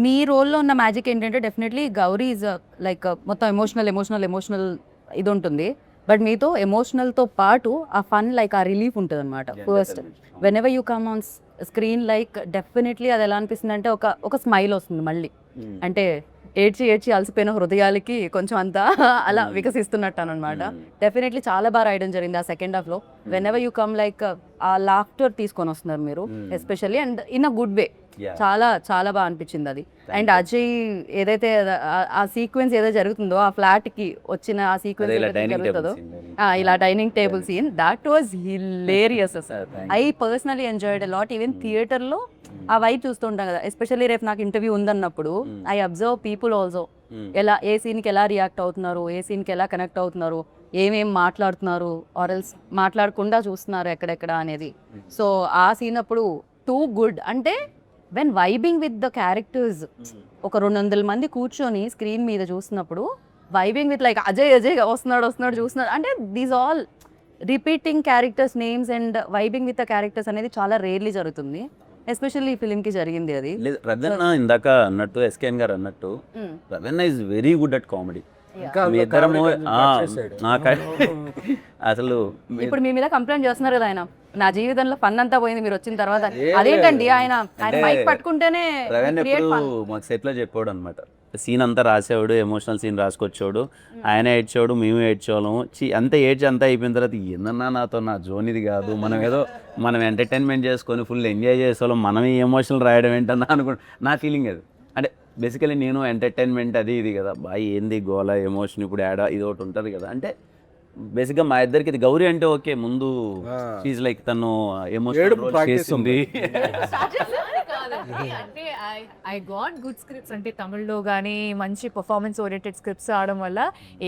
మీ రోల్లో ఉన్న మ్యాజిక్ ఏంటంటే డెఫినెట్లీ గౌరీ ఈజ్ లైక్ మొత్తం ఎమోషనల్ ఇది ఉంటుంది. బట్ మీతో ఎమోషనల్తో పాటు ఆ ఫన్ లైక్ ఆ రిలీఫ్ ఉంటుంది అనమాట. First when ever you come on screen like definitely అది ఎలా అనిపిస్తుంది అంటే ఒక స్మైల్ వస్తుంది మళ్ళీ. అంటే ఏడ్చి అలసిపోయిన హృదయాలకి కొంచెం అంతా అలా వికసిస్తున్నట్టు అనమాట. డెఫినెట్లీ చాలా బాగా రాయడం జరిగింది ఆ సెకండ్ హాఫ్లో. When ever you come like ఆ లాఫ్టర్ తీసుకొని వస్తున్నారు మీరు especially and in a good way. చాలా చాలా బాగా అనిపించింది అది. అండ్ అజయ్ ఏదైతే ఆ సీక్వెన్స్ ఏదో జరుగుతుందో ఆ ఫ్లాట్ కి వచ్చిన ఆ సీక్వెన్స్ జరుగుతుందో ఇలా dining table scene that was hilarious. I personally enjoyed a lot. Even theatre లో ఆ వైబ్ చూస్తూ ఉంటాం కదా, ఎస్పెషల్లీ రేపు నాకు ఇంటర్వ్యూ ఉందన్నప్పుడు ఐ అబ్జర్వ్ పీపుల్ ఆల్సో ఎలా ఏ సీన్కి ఎలా రియాక్ట్ అవుతున్నారు, ఏ సీన్కి ఎలా కనెక్ట్ అవుతున్నారు, ఏమేం మాట్లాడుతున్నారు ఆర్ఎల్స్ మాట్లాడకుండా చూస్తున్నారు ఎక్కడెక్కడ అనేది. సో ఆ సీన్ అప్పుడు టూ గుడ్. అంటే when vibing with the characters ఒక 200 మంది కూర్చొని స్క్రీన్ మీద చూసినప్పుడు వైబింగ్ విత్ లైక్ అజయ్ వస్తున్నాడు చూస్తున్నాడు అంటే these all repeating characters names and vibing with the characters అనేది చాలా రేర్లీ జరుగుతుంది. ఎస్పెషల్లీ ఈ ఫిలింకి జరిగింది అది. రవీణ ఇందాక అన్నట్టు ఎస్కేఎన్ గారు అన్నట్టు Raveena is very good at comedy. మీ ఇద్దరము అసలు ఇప్పుడు మీ మీద కంప్లైంట్ చేస్తున్నారు కదా ఆయన, నా జీవితంలో ఫన్ అంతా పోయింది మీరు వచ్చిన తర్వాత. అదేంటండి ఆయన మైక్ పట్టుకుంటేనే రవీణ ఎప్పుడు మాకు సెట్ లో చెప్పాడు అనమాట. సీన్ అంతా రాసేవాడు, ఎమోషనల్ సీన్ రాసుకొచ్చాడు, ఆయన ఏడ్చాడు, మేము ఏడ్చేవాళ్ళము. అంతా అయిపోయిన తర్వాత ఏందన్నా నాతో నా జోన్ ఇది కాదు, మనం ఎంటర్టైన్మెంట్ చేసుకొని ఫుల్ ఎంజాయ్ చేసేవాళ్ళం, మనం ఈ ఎమోషనల్ రాయడం ఏంటన్నా నా ఫీలింగ్ అది. అంటే బేసికలీ నేను ఎంటర్టైన్మెంట్ అది ఇది కదా బాయ్, ఏంది గోల ఎమోషన్ ఇప్పుడు యాడ్ ఇది ఒకటి ఉంటుంది కదా. అంటే బేసిక్గా మా ఇద్దరికి ఇది గౌరీ అంటే ఓకే, ముందు షీజ్ లైక్ తను ఎమోషన్ చేస్తుంది. అంటే ఐ గాట్ గుడ్ స్క్రిప్ట్స్, అంటే తమిళ్లో కానీ మంచి పర్ఫార్మెన్స్ ఓరియంటెడ్ స్క్రిప్ట్స్ ఆడడం వల్ల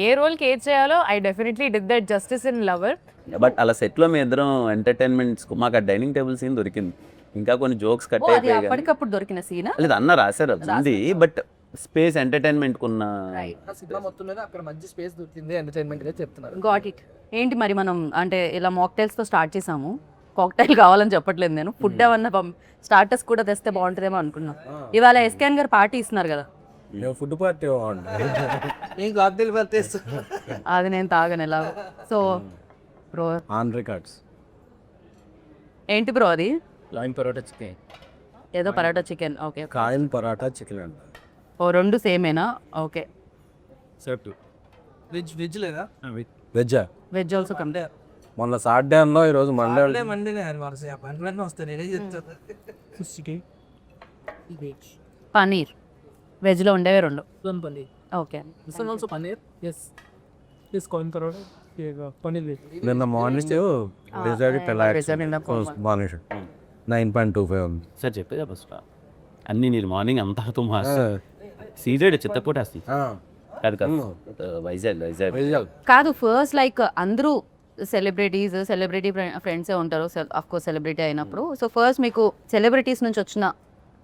ఏ రోల్కి ఏది చేయాలో I definitely did that justice in lover. But అలా సెట్లో మీ ఇద్దరం ఎంటర్టైన్మెంట్స్ మాకు ఆ డైనింగ్ టేబుల్ సీన్ దొరికింది, ఇంకా కొన్ని జోక్స్ కట్ అయిపోయాయి. అప్పటికప్పుడు దొరికిన సీన్ లేదు అన్న రాశారు అది, బట్ స్పేస్ ఎంటర్టైన్మెంట్ కున్న సినిమా మొత్తం మీద అక్కడ మంచి స్పేస్ దొరికింది ఎంటర్టైన్మెంట్ గా చెప్తున్నారు. Got it. ఏంటి మరి మనం అంటే ఇలా మాక్టైల్స్తో స్టార్ట్ చేసాము, కాక్టైల్ కావాలని చెప్పట్లేదు నేను, ఫుడ్ ఏమన్నా స్టార్టర్స్ కూడా తెస్తే బాగుంటుందేమో అనుకున్నాం. ఇవాళ ఎస్కేఎన్ గారు పార్టీ ఇస్తున్నారు కదా, ఫుడ్ పార్టీ కాక్టైల్ పార్టీ అది నేను తాగను ఎలా. సో బ్రో ఆన్ రికార్డ్స్ ఏంటి బ్రో అది? లైన్ పరోటా చికెన్, ఏదో parotta chicken. Okay, coin parotta chicken అంట. ఓ రెండు సేమేనా? ఓకే. సెట్ వెజ్ లేదా? Veg veg also come. మొన్న సాటర్డే అన్నా, ఈరోజు మండే వస్తాయి. నేనే చెప్తాను పనీర్ వెజ్లో ఉండేవి రెండు. పన్నీర్. ఓకే. పన్నీర్ పన్నీర్ నిన్న మార్నింగ్ మార్నింగ్ 9.25 ఉంది సార్ చెప్పేదా బస్ అన్నీ నేను మార్నింగ్ అంతతో మా సీజెడ్ చిత్తకోటేస్తి కాదు కాదు వైజాగ్ కాదు. ఫస్ట్ లైక్ అందరూ సెలబ్రిటీ ఫ్రెండ్సే ఉంటారు ఆఫ్ కోర్స్ సెలబ్రిటీ అయినప్పుడు. సో ఫస్ట్ మీకు సెలబ్రిటీస్ నుంచి వచ్చిన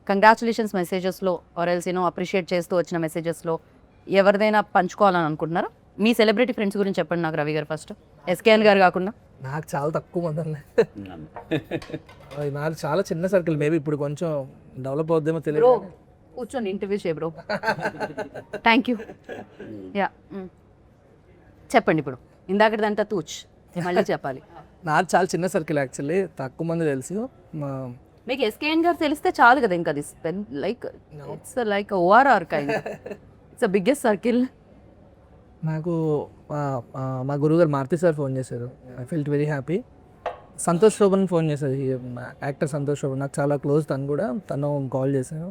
కంగ్రాచులేషన్స్ మెసేజెస్లో ఆర్ ఎల్స్ అప్రిషియేట్ చేస్తూ వచ్చిన మెసేజెస్లో ఎవరిదైనా పంచుకోవాలని అనుకుంటున్నారా? మీ సెలబ్రిటీ ఫ్రెండ్స్ గురించి చెప్పండి నాకు, రవి గారు ఫస్ట్. ఎస్కేఎన్ గారు కాకుండా. నాకు చాలా తక్కువ మంది, నాకు చాలా చిన్న సర్కిల్. మేబీ ఇప్పుడు కొంచెం డెవలప్ అవుద్దేమో తెలియదు. కూర్చొని ఇంటర్వ్యూ చేయ బ్రో. Thank you. యా చెప్పండి ఇప్పుడు. ఇందాకదంతా తూచ్ మళ్ళీ చెప్పాలి. నాకు చాలా చిన్న సర్కిల్ యాక్చువల్లీ, తక్కువ మంది తెలుసు. మీకు ఎస్కేఎన్ గారు తెలిస్తే చాలు కదా, ఇంకా అది like it's like ORR kind, it's the biggest circle. నాకు మా గురువుగారు మారుతి సార్ ఫోన్ చేశారు, I felt very happy. Santosh Sobhan phone చేశారు, యాక్టర్ సంతోష్ శోభన్, నాకు చాలా క్లోజ్. తను కాల్ చేశాను.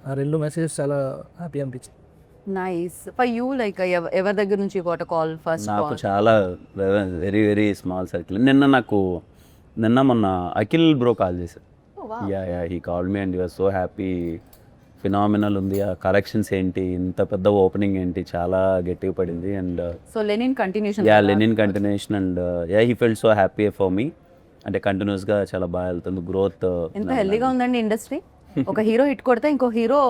ఆ రెండు మెసేజెస్ చాలా హ్యాపీ అనిపించింది. నైస్. ఫర్ యూ లైక్ ఎవరి దగ్గర నుంచి గోట్ కాల్ ఫస్ట్? నాకు చాలా వెరీ వెరీ స్మాల్ సర్కిల్. నిన్న మొన్న అఖిల్ బ్రో కాల్ చేశారు. Yeah he call me and you're so happy, phenomenal ఉంది, ఆ కలెక్షన్స్ ఏంటి, ఇంత పెద్ద ఓపెనింగ్ ఏంటి, చాలా గట్టిగా పడింది. And so Lenin continuation and yeah he felt so happy for me. అంటే కంటిన్యూస్గా చాలా బాగా వెళ్తుంది గ్రోత్. ఎంత హెల్దీగా ఉందండి ఇండస్ట్రీ. ఒక హీరో హిట్ కొడితే ఇంకో హీరో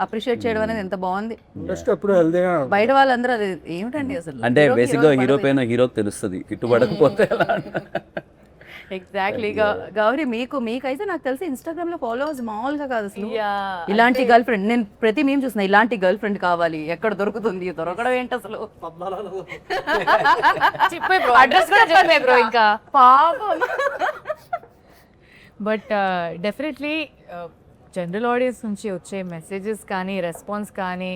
అప్రిషియేట్ చేయడం అనేది ఎంత బాగుంది. బయట వాళ్ళందరూ అది ఏమిటండి అసలు. అంటే బేసిక్గా హీరో పైన హీరోకి తెలుస్తుంది, హిట్ పడకపోతే ఎగ్జాక్ట్లీ గౌరీ మీకైతే నాకు తెలిసి ఇన్స్టాగ్రామ్ లో ఫాలోవర్స్ మామూలుగా కాదు అసలు. ఇలాంటి గర్ల్ ఫ్రెండ్ నేను ప్రతి మేము చూసిన ఇలాంటి గర్ల్ ఫ్రెండ్ కావాలి, ఎక్కడ దొరుకుతుంది, దొరకడం ఏంటి అసలు. చెప్పే బ్రో, అడ్రస్ కూడా చెప్పే బ్రో ఇంకా పాపం. బట్ డెఫినెట్లీ జనరల్ ఆడియన్స్ నుంచి వచ్చే మెసేజెస్ కానీ రెస్పాన్స్ కానీ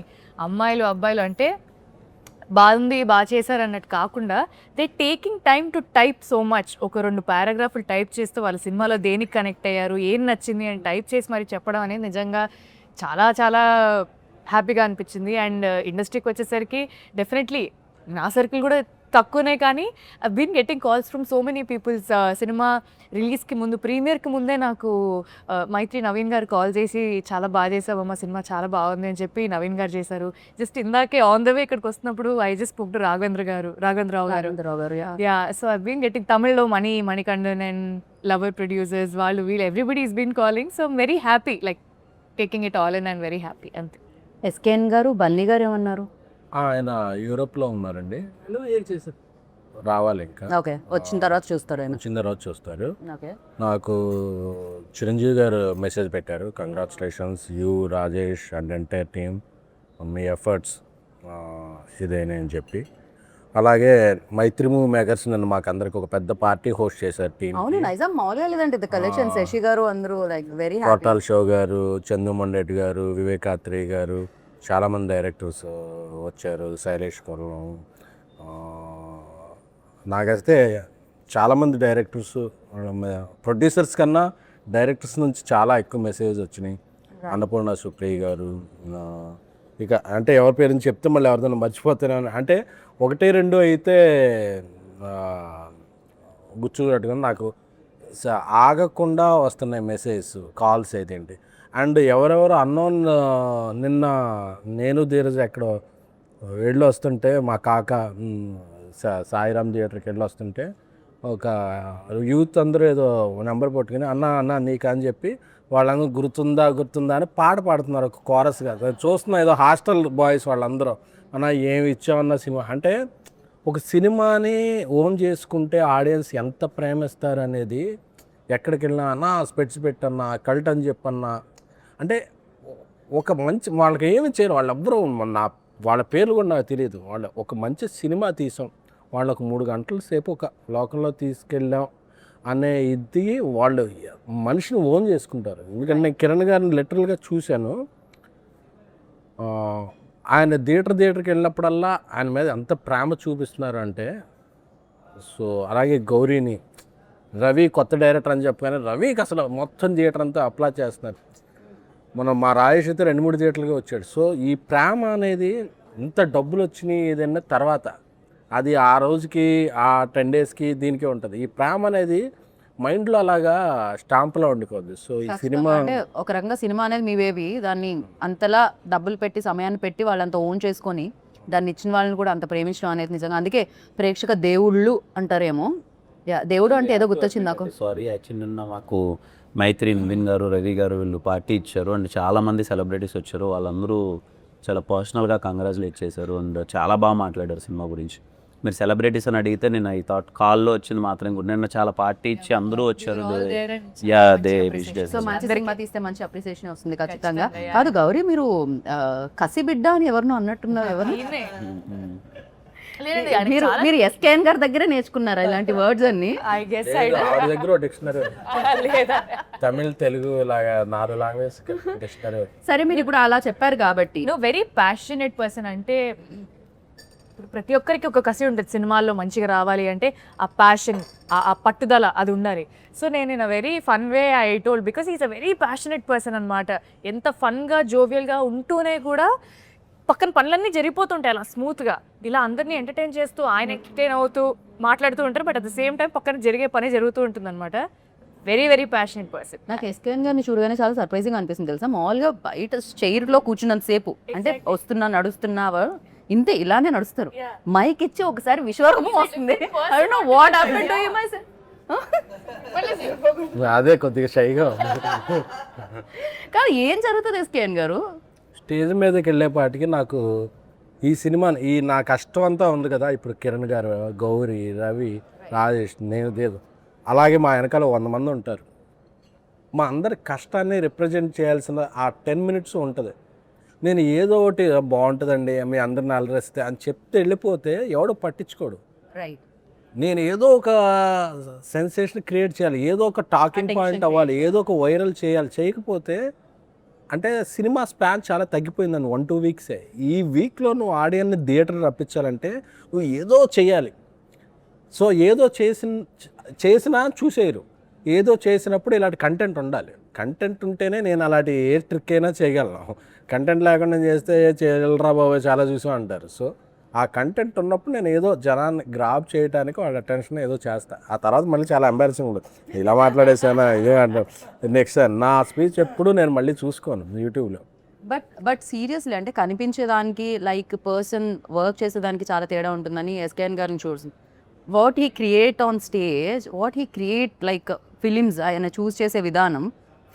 అమ్మాయిలు అబ్బాయిలు అంటే బాగుంది బాగా చేశారు అన్నట్టు కాకుండా they taking time to type so much. ఒక 2 పారాగ్రాఫ్లు టైప్ చేస్తూ వాళ్ళ సినిమాలో దేనికి కనెక్ట్ అయ్యారు, ఏం నచ్చింది అని టైప్ చేసి మరి చెప్పడం అనేది నిజంగా చాలా చాలా హ్యాపీగా అనిపించింది. అండ్ ఇండస్ట్రీకి వచ్చేసరికి డెఫినెట్లీ నా సర్కిల్ కూడా తక్కువనే కానీ I been getting calls from so many peoples. Cinema రిలీజ్కి ముందు ప్రీమియర్కి ముందే నాకు మైత్రి నవీన్ గారు కాల్ చేసి చాలా బాగా చేసావమ్మా సినిమా చాలా బాగుంది అని చెప్పి నవీన్ గారు చేశారు. జస్ట్ ఇందాకే ఆన్ ద వే ఇక్కడికి వస్తున్నప్పుడు I just spoke to Raghavendra Rao garu. Yeah, so I been getting తమిళ్లో మణికండన్ అండ్ లవర్ ప్రొడ్యూసర్స్ వాళ్ళు వీళ్ళు everybody is been calling. So very happy like taking it all in and very happy అంతే. ఎస్కేఎన్ గారు బన్నీ గారు ఏమన్నారు? ఆయన యూరోప్లో ఉన్నారండి, ఏం చేశారు? రావాలి ఇంకా ఓకే, వచ్చిన తర్వాత చూస్తారు ఆయన. వచ్చిన తర్వాత చూస్తారు. ఓకే, నాకు చిరంజీవి గారు మెసేజ్ పెట్టారు, congratulations you Rajesh and entire team, మీ ఎఫర్ట్స్ ఇదేనే అని చెప్పి. అలాగే మైత్రి మూవీ మేకర్స్ నన్ను మాకు అందరికి ఒక పెద్ద పార్టీ హోస్ట్ చేశారు టీం. అవును నైజాం మామూలుగా లేదంటే ద కలెక్షన్ శశి గారు అందరూ లైక్ వెరీ హ్యాపీ. కోటాల్ షో గారు, చందు రెడ్డి గారు, వివేకాత్రి గారు, చాలామంది డైరెక్టర్స్ వచ్చారు, శైలేష్ కుర్రం. నాకైతే చాలామంది డైరెక్టర్స్ ప్రొడ్యూసర్స్ కన్నా డైరెక్టర్స్ నుంచి చాలా ఎక్కువ మెసేజ్ వచ్చినాయి. అన్నపూర్ణ సుప్రియ గారు, ఇక అంటే ఎవరి పేరుని చెప్తే మళ్ళీ ఎవరిదైనా మర్చిపోతాను అంటే 1-2 అయితే గుర్తున్నట్టుగా నాకు ఆగకుండా వస్తున్నాయి మెసేజ్ కాల్స్ అయితే ఏంటి. అండ్ ఎవరెవరు అన్నోన్ నిన్న నేను ధీరజ్ ఎక్కడో వెళ్ళి వస్తుంటే మా కాక సాయిరామ్ థియేటర్కి వెళ్ళి వస్తుంటే ఒక యూత్ అందరూ ఏదో నెంబర్ పట్టుకుని అన్న నీకు అని చెప్పి వాళ్ళందరూ గుర్తుందా అని పాట పాడుతున్నారు ఒక కోరస్గా. చూస్తున్నా ఏదో హాస్టల్ బాయ్స్ వాళ్ళందరూ అన్న ఏమి ఇచ్చామన్న సినిమా అంటే ఒక సినిమాని ఓన్ చేసుకుంటే ఆడియన్స్ ఎంత ప్రేమిస్తారు అనేది ఎక్కడికి వెళ్ళినా అన్న స్పెట్స్ పెట్టన్నా కల్ట్ అని చెప్పన్నా అంటే ఒక మంచి వాళ్ళకి ఏమి చేయరు వాళ్ళెవ్వరూ వాళ్ళ పేర్లు కూడా నాకు తెలియదు. వాళ్ళు ఒక మంచి సినిమా తీసాం, వాళ్ళు ఒక 3 గంటల సేపు ఒక లోకంలో తీసుకెళ్ళాం అనే ఇది వాళ్ళు మనిషిని ఓన్ చేసుకుంటారు. ఎందుకంటే నేను కిరణ్ గారిని లిటరల్గా చూశాను. ఆయన థియేటర్కి వెళ్ళినప్పుడల్లా ఆయన మీద ఎంత ప్రేమ చూపిస్తున్నారు అంటే. సో అలాగే గౌరీని రవి కొత్త డైరెక్టర్ అని చెప్పగానే రవికి అసలు మొత్తం థియేటర్ అంతా అప్లై చేస్తున్నారు. మనం మా రాజేష్ అయితే 2-3 థియేటర్లుగా వచ్చాడు. సో ఈ ప్రేమ అనేది ఇంత డబ్బులు వచ్చినాయి ఏదైనా తర్వాత అది ఆ రోజుకి ఆ 10 డేస్కి దీనికే ఉంటుంది. ఈ ప్రేమ అనేది మైండ్లో అలాగా స్టాంప్లో ఉండిపోద్ది. సో ఈ సినిమా అంటే ఒక రకంగా సినిమా అనేది మీ బేబీ, దాన్ని అంతలా డబ్బులు పెట్టి సమయాన్ని పెట్టి వాళ్ళంతా ఓన్ చేసుకొని దాన్ని ఇచ్చిన వాళ్ళని కూడా అంత ప్రేమించడం అనేది నిజంగా అందుకే ప్రేక్షక దేవుళ్ళు అంటారేమో. దేవుడు అంటే ఏదో గుర్తొచ్చింది నాకు. సారీ, యాక్చువల్లీ నిన్న మాకు మైత్రి నవీన్ గారు, రవి గారు వీళ్ళు పార్టీ ఇచ్చారు అండ్ చాలామంది సెలబ్రిటీస్ వచ్చారు. వాళ్ళందరూ చాలా పర్సనల్గా కంగ్రాచులేట్ చేశారు అండ్ చాలా బాగా మాట్లాడారు సినిమా గురించి. మీరు సెలబ్రిటీస్ అని అడిగితే నేను ఐ థాట్ కాల్లో వచ్చింది మాత్రం కూడా నిన్న చాలా పార్టీ ఇచ్చి అందరూ వచ్చారు. Yeah, they wish days. So మంచి సినిమా తీస్తే మంచి అప్రిసియేషన్ వస్తుంది ఖచ్చితంగా. కాదు గౌరీ, మీరు కసి బిడ్డ అని ఎవరినో అన్నట్టున్నారు. ఎవరు మీరు ఎస్కేఎన్ గారి దగ్గరే నేర్చుకున్నారా ఇలాంటి వర్డ్స్ అన్ని? ఐ గెస్ ఆవిడ దగ్గర డిక్షనరీ తమిళ్ తెలుగు లాగా 4 లాంగ్వేజ్ డిక్షనరీ. సరే, మీరు ఇప్పుడు అలా చెప్పారు కాబట్టి వెరీ ప్యాషనేట్ పర్సన్ అంటే ఇప్పుడు ప్రతి ఒక్కరికి ఒక కసి ఉంటుంది సినిమాల్లో మంచిగా రావాలి అంటే. ఆ ప్యాషన్, ఆ పట్టుదల అది ఉండాలి. సో నేను in a very fun way I told because is a very passionate person అనమాట. ఎంత ఫన్గా జోవియల్గా ఉంటూనే కూడా పక్కన పనులన్నీ జరిగిపోతుంటాయి అలా స్మూత్గా. ఇలా అందరినీ ఎంటర్టైన్ చేస్తూ ఆయన ఎంటర్టైన్ అవుతూ మాట్లాడుతూ ఉంటారు. But at the same time పక్కన జరిగే పని జరుగుతూ ఉంటుంది అనమాట. Very very passionate person. నాకు ఎస్కేఎన్ గారిని చూడగానే చాలా సర్ప్రైజింగ్ అనిపిస్తుంది తెలుసా. మామూలుగా బయట చైర్లో కూర్చున్నంత సేపు అంటే వస్తున్నా నడుస్తున్నావా ఇంతే ఇలానే నడుస్తారు. మైక్ ఇచ్చి ఒకసారి విశ్వరూపం వస్తుంది. I don't know what happened to you, my son. అదే కొద్దిగా షైగా కానీ ఏం జరుగుతుంది ఎస్కేఎన్ గారు? స్టేజ్ మీదకి వెళ్ళేపాటికి నాకు ఈ సినిమా నా కష్టం అంతా ఉంది కదా. ఇప్పుడు కిరణ్ గారు, గౌరీ, రవి, రాజేష్, నేను లేదు అలాగే మా వెనకాల 100 మంది ఉంటారు. మా అందరి కష్టాన్ని రిప్రజెంట్ చేయాల్సిన ఆ 10 మినిట్స్ ఉంటుంది. నేను ఏదో ఒకటి బాగుంటుందండి మీ అందరిని అలరిస్తే అని చెప్తే వెళ్ళిపోతే ఎవడో పట్టించుకోడు. రైట్. నేను ఏదో ఒక సెన్సేషన్ క్రియేట్ చేయాలి, ఏదో ఒక టాకింగ్ పాయింట్ అవ్వాలి, ఏదో ఒక వైరల్ చేయాలి. చేయకపోతే అంటే సినిమా స్పాన్ చాలా తగ్గిపోయిందండి 1-2 వీక్సే. ఈ వీక్లో నువ్వు ఆడియన్ని థియేటర్ రప్పించాలంటే నువ్వు ఏదో చేయాలి. సో ఏదో చేసినా చూసేయరు. ఏదో చేసినప్పుడు ఇలాంటి కంటెంట్ ఉండాలి. కంటెంట్ ఉంటేనే నేను అలాంటి ఏ ట్రిక్ అయినా చేయగలను. కంటెంట్ లేకుండా చేస్తే చేయగలరా బాబు చాలా చూసాం అంటారు. సో ఆ కంటెంట్ ఉన్నప్పుడు నేను ఏదో జనాన్ని గ్రాప్ చేయడానికి వాళ్ళ అటెన్షన్ ఏదో చేస్తా. ఆ తర్వాత మళ్ళీ చాలా ఎంబారసింగ్ ఉంటుంది, ఇలా మాట్లాడేసానా ఇదే అంటారు. నెక్స్ట్ నా స్పీచ్ ఎప్పుడు నేను మళ్ళీ చూసుకోను యూట్యూబ్లో. బట్ సీరియస్లీ అంటే కనిపించేదానికి లైక్ పర్సన్ వర్క్ చేసేదానికి చాలా తేడా ఉంటుందని ఎస్కేఎన్ గారిని చూసి what he create on stage, what he create like films ఆయన చూస్ చేసే విధానం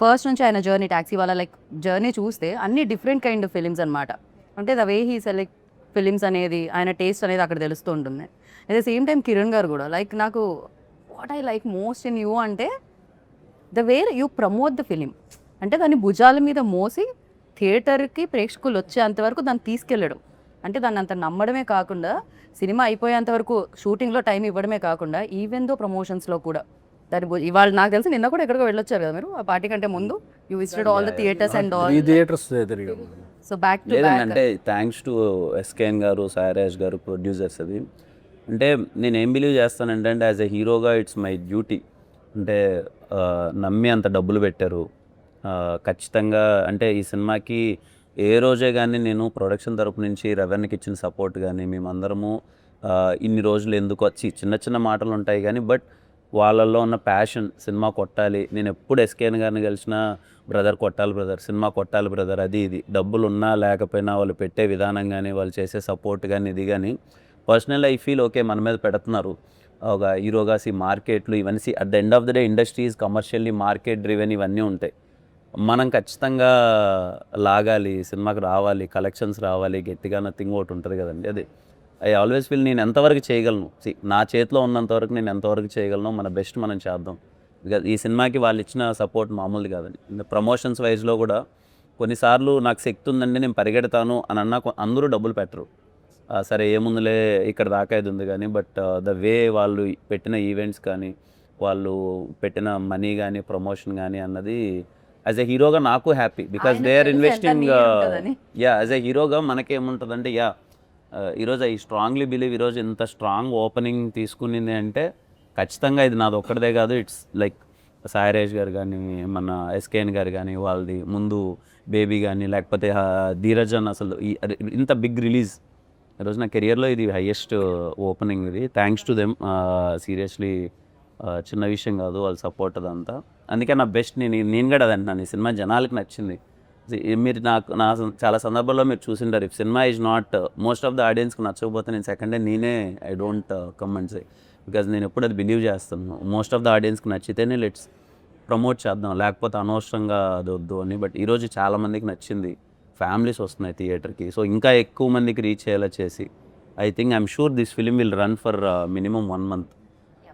ఫస్ట్ నుంచి ఆయన జర్నీ ట్యాక్సీ వాళ్ళ లైక్ జర్నీ చూస్తే అన్ని డిఫరెంట్ కైండ్ ఆఫ్ ఫిలిమ్స్ అనమాట. అంటే the way he select films అనేది ఆయన టేస్ట్ అనేది అక్కడ తెలుస్తూ ఉంటుంది. At the same time Kiran garu కూడా లైక్ నాకు what I like most in you అంటే the way you promote the film. అంటే దాన్ని భుజాల మీద మోసి థియేటర్కి ప్రేక్షకులు వచ్చేంతవరకు దాన్ని తీసుకెళ్ళడం, అంటే దాన్ని అంత నమ్మడమే కాకుండా సినిమా అయిపోయేంత వరకు షూటింగ్లో టైం ఇవ్వడమే కాకుండా ఈవెన్ దో ప్రమోషన్స్లో కూడా దాని ఇవాళ నాకు తెలిసి నిన్న కూడా ఎక్కడికో వెళ్ళొచ్చారు కదా మీరు ఆ పార్టీ కంటే ముందు. You visited all the theatres and all. 3 theatres తిరిగాము. సో బ్యాక్ టు లేదండి, బ్యాక్ అంటే థ్యాంక్స్ టు ఎస్కేఎన్ గారు, సాయిరాజ్ గారు, ప్రొడ్యూసర్స్. అది అంటే నేను ఏం బిలీవ్ చేస్తానంటే యాజ్ ఎ హీరోగా ఇట్స్ మై డ్యూటీ. అంటే నమ్మి అంత డబ్బులు పెట్టారు, ఖచ్చితంగా అంటే ఈ సినిమాకి ఏ రోజే కానీ నేను ప్రొడక్షన్ తరపు నుంచి రెవెన్యూకి ఇచ్చిన సపోర్ట్ కానీ మేమందరము ఇన్ని రోజులు ఎందుకు వచ్చి చిన్న చిన్న మాటలు ఉంటాయి కానీ బట్ వాళ్ళల్లో ఉన్న ప్యాషన్ సినిమా కొట్టాలి. నేను ఎప్పుడు ఎస్కేఎన్ గారిని కలిసిన బ్రదర్ కొట్టాలి బ్రదర్, సినిమా కొట్టాలి బ్రదర్, అది ఇది డబ్బులు ఉన్నా లేకపోయినా వాళ్ళు పెట్టే విధానం కానీ వాళ్ళు చేసే సపోర్ట్ కానీ ఇది కానీ పర్సనల్ ఐ ఫీల్ ఓకే మన మీద పెడుతున్నారు ఒక హీరోగా. మార్కెట్లు ఇవన్నీ at the end of the day industries commercially market driven ఇవన్నీ ఉంటాయి. మనం ఖచ్చితంగా లాగాలి, సినిమాకి రావాలి, కలెక్షన్స్ రావాలి, గట్టిగా నథింగ్ ఒకటి ఉంటుంది కదండి. అది ఐ ఆల్వేస్ ఫీల్ నేను ఎంతవరకు చేయగలను, నా చేతిలో ఉన్నంతవరకు నేను ఎంతవరకు చేయగలను, మన బెస్ట్ మనం చేద్దాం. బికాజ్ ఈ సినిమాకి వాళ్ళు ఇచ్చిన సపోర్ట్ మామూలుది కాదండి. ప్రమోషన్స్ వైజ్లో కూడా కొన్నిసార్లు నాకు శక్తి ఉందండి నేను పరిగెడతాను అని అన్నా అందరూ డబ్బులు పెట్టరు. సరే ఏముందులే ఇక్కడ దాకా ఇది ఉంది కానీ బట్ ద వే వాళ్ళు పెట్టిన ఈవెంట్స్ కానీ వాళ్ళు పెట్టిన మనీ కానీ ప్రమోషన్ కానీ అన్నది యాజ్ ఎ హీరోగా నాకు happy. Because they are investing. As a హీరోగా మనకేముంటుందంటే ఈరోజు ఐ స్ట్రాంగ్లీ బిలీవ్ ఈరోజు ఇంత స్ట్రాంగ్ ఓపెనింగ్ తీసుకునింది అంటే ఖచ్చితంగా ఇది నాది ఒక్కడిదే కాదు. ఇట్స్ లైక్ సాయిరాజ్ గారు కానీ మన ఎస్కేఎన్ గారు కానీ వాళ్ళది ముందు బేబీ కానీ లేకపోతే ధీరజ్ అన్న అసలు ఇంత బిగ్ రిలీజ్ ఈరోజు నా కెరియర్లో ఇది హైయెస్ట్ ఓపెనింగ్. ఇది థ్యాంక్స్ టు దెమ్. సీరియస్లీ చిన్న విషయం కాదు వాళ్ళ సపోర్ట్ అదంతా. అందుకే నా బెస్ట్ నేను కూడా అది అంటున్నాను, ఈ సినిమా జనాలకి నచ్చింది. మీరు నా చాలా సందర్భాల్లో మీరు చూసింటారు if cinema is not most of the ఆడియన్స్కి నచ్చకపోతే నేను సెకండ్ డే నేనే ఐ డోంట్ కమెంట్స్ బికాజ్ నేను ఎప్పుడు అది బిలీవ్ చేస్తాను. మోస్ట్ ఆఫ్ ద ఆడియన్స్కి నచ్చితేనే లెట్స్ ప్రమోట్ చేద్దాం, లేకపోతే అనవసరంగా అది వద్దు అని. బట్ ఈరోజు చాలామందికి నచ్చింది, ఫ్యామిలీస్ వస్తున్నాయి థియేటర్కి. సో ఇంకా ఎక్కువ మందికి రీచ్ అయ్యేలా చేసి I think I'm sure this film will run for minimum 1 month.